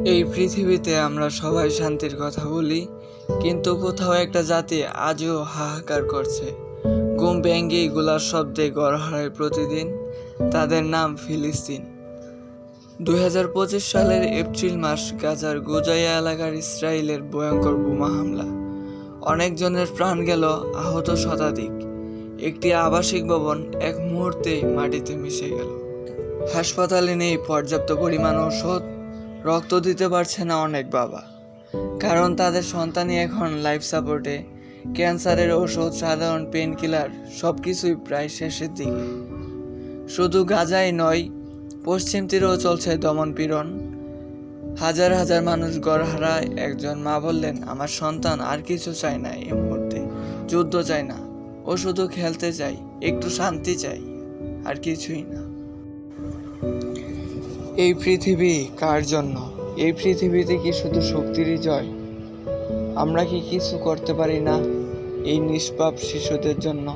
এই পৃথিবীতে আমরা সবাই শান্তির কথা বলি, কিন্তু কোথাও একটা জাতি আজও হাহাকার করছে। ঘুম ভেঙেই গোলার শব্দে ঘর হারায় প্রতিদিন। তাদের নাম ফিলিস্তিন। 2025 সালের এপ্রিল মাস, গাজার গোজাইয়া এলাকার ইসরায়েলের ভয়ঙ্কর বোমা হামলা। অনেকজনের প্রাণ গেল, আহত শতাধিক। একটি আবাসিক ভবন এক মুহূর্তেই মাটিতে মিশে গেল। হাসপাতালে নেই পর্যাপ্ত পরিমাণ ঔষধ, রক্ত দিতে পারছে না অনেক বাবা, কারণ তাদের সন্তানই এখন লাইফ সাপোর্টে। ক্যান্সারের ওষুধ, সাধারণ পেন কিলার, সব কিছুই প্রায় শেষের দিকে। শুধু গাজাই নয়, পশ্চিম তীরেও চলছে দমন পীড়ন। হাজার হাজার মানুষ ঘর হারায়। একজন মা বললেন, আমার সন্তান আর কিছু চায় না এই মুহূর্তে, যুদ্ধ চায় না, ও শুধু খেলতে চাই, একটু শান্তি চাই, আর কিছুই না। এই পৃথিবী কার জন্য? এই পৃথিবীতে কি শুধু শক্তিরই জয়? আমরা কি কিছু করতে পারি না এই নিষ্পাপ শিশুদের জন্য?